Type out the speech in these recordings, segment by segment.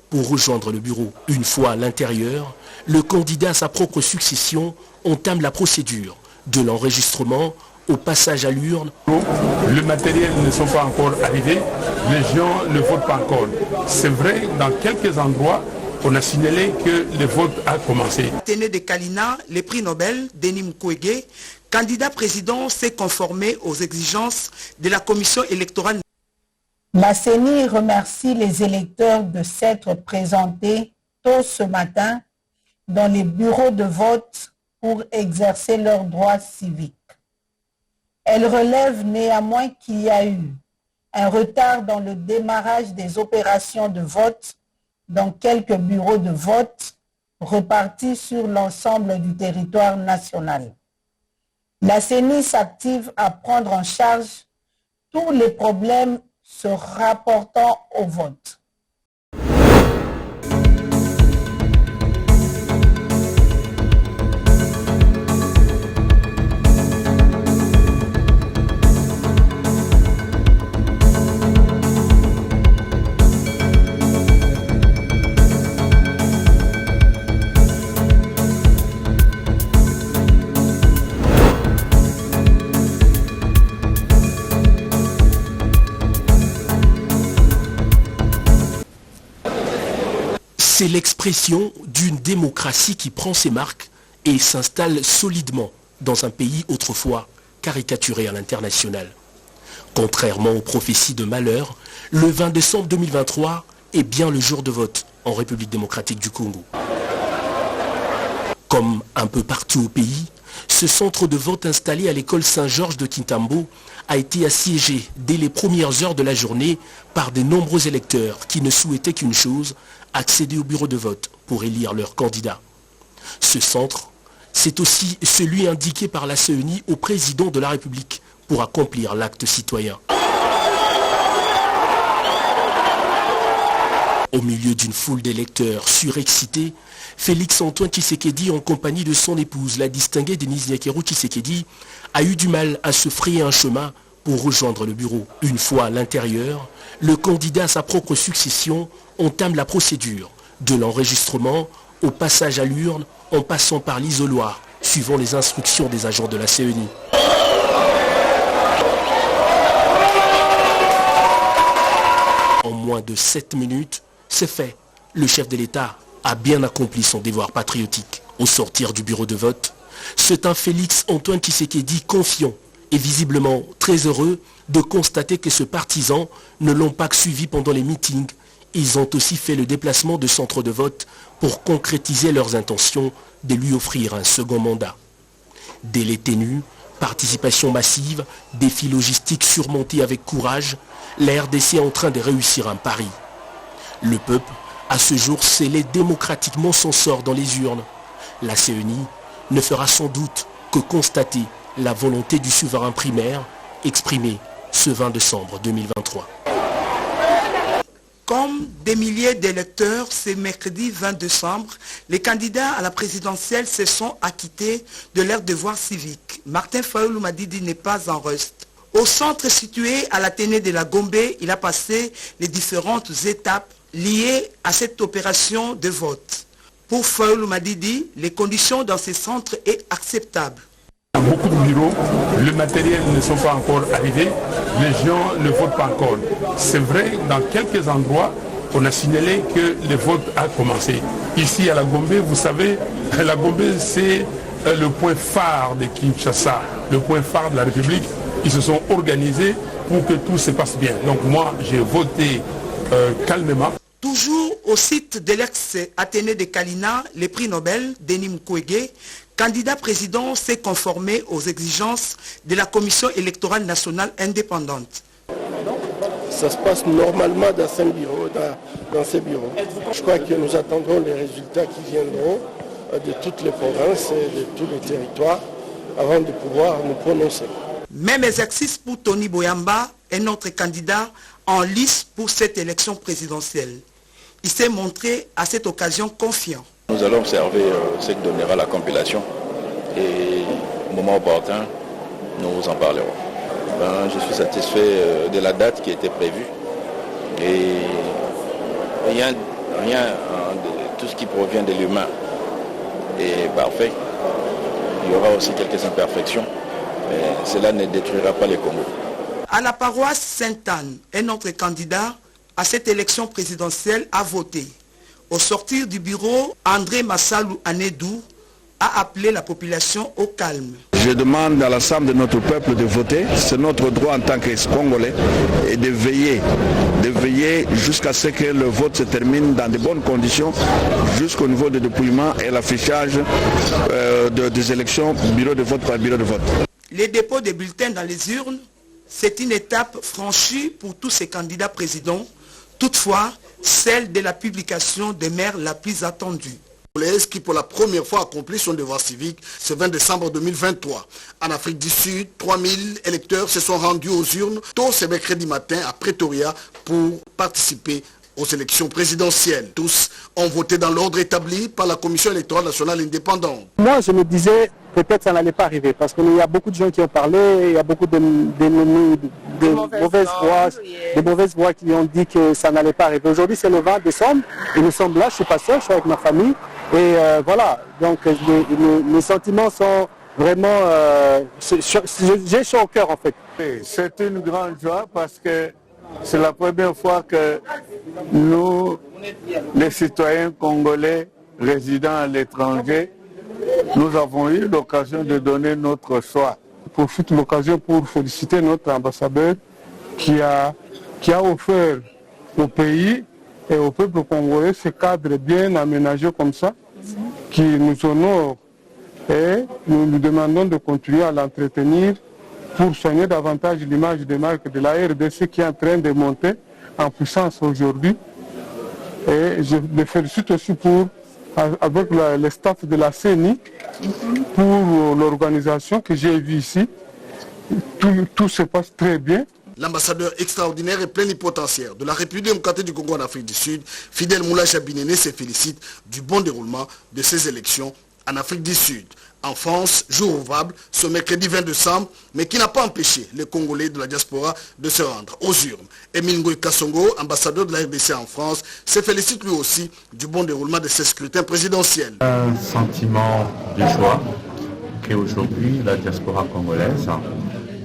pour rejoindre le bureau. Une fois à l'intérieur, le candidat à sa propre succession entame la procédure de l'enregistrement au passage à l'urne. Le matériel ne sont pas encore arrivés, les gens ne votent pas encore. C'est vrai, dans quelques endroits, on a signalé que le vote a commencé. Téné de Kalina, le prix Nobel, Denis Mukwege, candidat président, s'est conformé aux exigences de la commission électorale. La CENI remercie les électeurs de s'être présentés tôt ce matin dans les bureaux de vote pour exercer leurs droits civiques. Elle relève néanmoins qu'il y a eu un retard dans le démarrage des opérations de vote dans quelques bureaux de vote repartis sur l'ensemble du territoire national. La CENI s'active à prendre en charge tous les problèmes se rapportant au vote. C'est l'expression d'une démocratie qui prend ses marques et s'installe solidement dans un pays autrefois caricaturé à l'international. Contrairement aux prophéties de malheur, le 20 décembre 2023 est bien le jour de vote en République démocratique du Congo. Comme un peu partout au pays, ce centre de vote installé à l'école Saint-Georges de Kintambo a été assiégé dès les premières heures de la journée par de nombreux électeurs qui ne souhaitaient qu'une chose, accéder au bureau de vote pour élire leur candidat. Ce centre, c'est aussi celui indiqué par la CENI au président de la République pour accomplir l'acte citoyen. Au milieu d'une foule d'électeurs surexcités, Félix-Antoine Tshisekedi, en compagnie de son épouse, la distinguée Denise Nyakeru Tshisekedi, a eu du mal à se frayer un chemin pour rejoindre le bureau. Une fois à l'intérieur, le candidat à sa propre succession entame la procédure de l'enregistrement au passage à l'urne en passant par l'isoloir, suivant les instructions des agents de la CENI. En moins de 7 minutes, c'est fait. Le chef de l'État a bien accompli son devoir patriotique. Au sortir du bureau de vote, c'est un Félix-Antoine Tshisekedi confiant et visiblement très heureux de constater que ce partisan ne l'ont pas que suivi pendant les meetings. Ils ont aussi fait le déplacement de centre de vote pour concrétiser leurs intentions de lui offrir un second mandat. Délai ténu, participation massive, défis logistiques surmontés avec courage, la RDC est en train de réussir un pari. Le peuple, à ce jour, scellé démocratiquement son sort dans les urnes. La CENI ne fera sans doute que constater la volonté du souverain primaire exprimée ce 20 décembre 2023. Comme des milliers d'électeurs, ce mercredi 20 décembre, les candidats à la présidentielle se sont acquittés de leurs devoirs civiques. Martin Fayulu Madidi n'est pas en reste. Au centre situé à la Téné de la Gombe, il a passé les différentes étapes liées à cette opération de vote. Pour Fayulu Madidi, les conditions dans ces centres sont acceptables. Dans beaucoup de bureaux, le matériel ne sont pas encore arrivés, les gens ne votent pas encore. C'est vrai, dans quelques endroits, on a signalé que le vote a commencé. Ici à la Gombe, vous savez, la Gombe c'est le point phare de Kinshasa, le point phare de la République. Ils se sont organisés pour que tout se passe bien. Donc moi, j'ai voté calmement. Toujours au site de l'ex-Athénée de Kalina, le prix Nobel, Denis Mukwege, candidat président, s'est conformé aux exigences de la Commission électorale nationale indépendante. Ça se passe normalement dans ces bureaux. Je crois que nous attendrons les résultats qui viendront de toutes les provinces et de tous les territoires avant de pouvoir nous prononcer. Même exercice pour Tony Boyamba, un autre candidat en lice pour cette élection présidentielle. Il s'est montré à cette occasion confiant. Nous allons observer ce que donnera la compilation et au moment opportun, nous en parlerons. Je suis satisfait de la date qui était prévue et rien rien de tout ce qui provient de l'humain est parfait. Il y aura aussi quelques imperfections, mais cela ne détruira pas le Congo. À la paroisse Sainte-Anne, un autre candidat à cette élection présidentielle a voté. Au sortir du bureau, André Massalou Anedou a appelé la population au calme. Je demande à l'ensemble de notre peuple de voter. C'est notre droit en tant que Congolais et de veiller jusqu'à ce que le vote se termine dans de bonnes conditions jusqu'au niveau du dépouillement et l'affichage des élections bureau de vote par bureau de vote. Les dépôts des bulletins dans les urnes, c'est une étape franchie pour tous ces candidats présidents. Toutefois, celle de la publication demeure la plus attendue. Qui pour la première fois accomplit son devoir civique ce 20 décembre 2023. En Afrique du Sud, 3000 électeurs se sont rendus aux urnes tôt ce mercredi matin à Pretoria pour participer aux élections présidentielles. Tous ont voté dans l'ordre établi par la Commission électorale nationale indépendante. Moi, je me disais, peut-être ça n'allait pas arriver, parce qu'il y a beaucoup de gens qui ont parlé, il y a beaucoup de mauvaises voix qui ont dit que ça n'allait pas arriver. Aujourd'hui, c'est le 20 décembre, et nous sommes là, je suis pas seul, je suis avec ma famille, et voilà, donc les sentiments sont vraiment, j'ai chaud au cœur en fait. C'est une grande joie parce que c'est la première fois que nous, les citoyens congolais résidant à l'étranger, nous avons eu l'occasion de donner notre choix. Je profite de l'occasion pour féliciter notre ambassadeur qui a offert au pays et au peuple congolais ce cadre bien aménagé comme ça, qui nous honore. Et nous lui demandons de continuer à l'entretenir pour soigner davantage l'image des marques de la RDC qui est en train de monter en puissance aujourd'hui. Et je le félicite aussi avec le staff de la CENI pour l'organisation que j'ai vue ici. Tout se passe très bien. L'ambassadeur extraordinaire et plénipotentiaire de la République démocratique du Congo en Afrique du Sud, Fidèle Moulaja Binene, se félicite du bon déroulement de ces élections en Afrique du Sud. En France, jour ouvrable, ce mercredi 20 décembre, mais qui n'a pas empêché les Congolais de la diaspora de se rendre aux urnes. Émile Ngoï Kassongo, ambassadeur de la RDC en France, se félicite lui aussi du bon déroulement de ces scrutins présidentiels. Un sentiment de joie qu'aujourd'hui la diaspora congolaise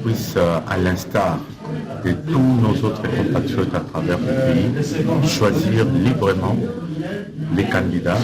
puisse, à l'instar de tous nos autres compatriotes à travers le pays, choisir librement les candidats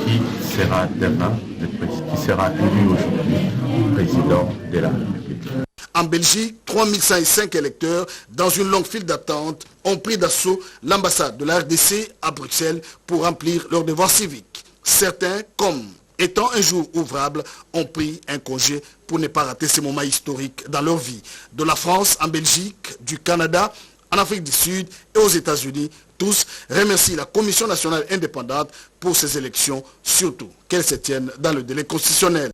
qui sera demain, qui sera élu aujourd'hui président de la République. En Belgique, 3105 électeurs dans une longue file d'attente ont pris d'assaut l'ambassade de la RDC à Bruxelles pour remplir leur devoir civique. Certains, comme étant un jour ouvrable, ont pris un congé pour ne pas rater ces moments historiques dans leur vie. De la France, en Belgique, du Canada, en Afrique du Sud et aux États-Unis, tous remercient la Commission nationale indépendante pour ces élections, surtout qu'elles se tiennent dans le délai constitutionnel.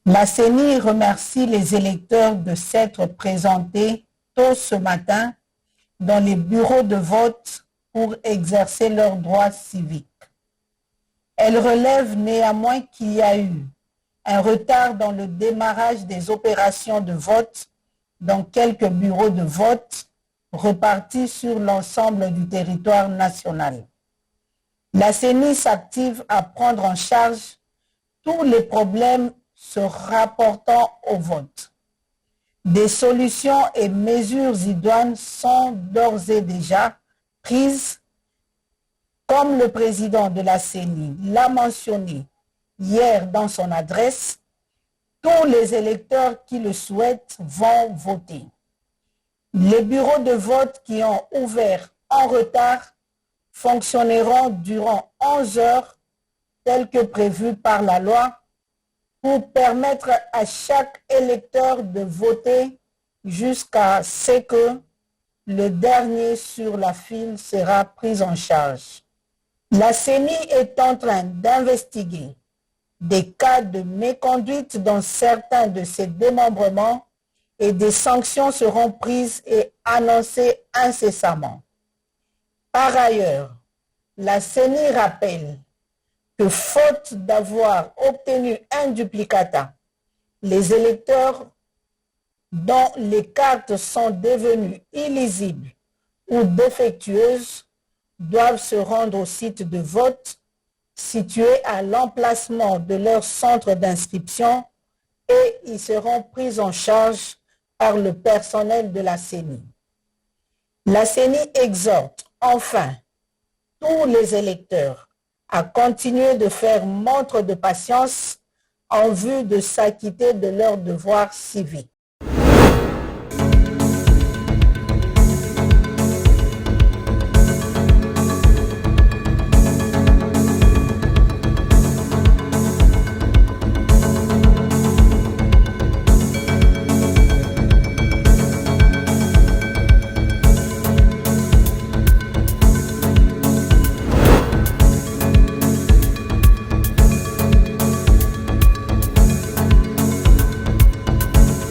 La CENI remercie les électeurs de s'être présentés tôt ce matin dans les bureaux de vote pour exercer leurs droits civiques. Elle relève néanmoins qu'il y a eu un retard dans le démarrage des opérations de vote dans quelques bureaux de vote repartis sur l'ensemble du territoire national. La CENI s'active à prendre en charge tous les problèmes se rapportant au vote. Des solutions et mesures idoines sont d'ores et déjà prises, comme le président de la CENI l'a mentionné hier dans son adresse. Tous les électeurs qui le souhaitent vont voter. Les bureaux de vote qui ont ouvert en retard fonctionneront durant 11 heures, tel que prévu par la loi, pour permettre à chaque électeur de voter jusqu'à ce que le dernier sur la file sera pris en charge. La CENI est en train d'investiguer des cas de méconduite dans certains de ses démembrements et des sanctions seront prises et annoncées incessamment. Par ailleurs, la CENI rappelle que faute d'avoir obtenu un duplicata, les électeurs dont les cartes sont devenues illisibles ou défectueuses doivent se rendre au site de vote situé à l'emplacement de leur centre d'inscription et ils seront pris en charge par le personnel de la CENI. La CENI exhorte enfin tous les électeurs à continuer de faire montre de patience en vue de s'acquitter de leurs devoirs civiques.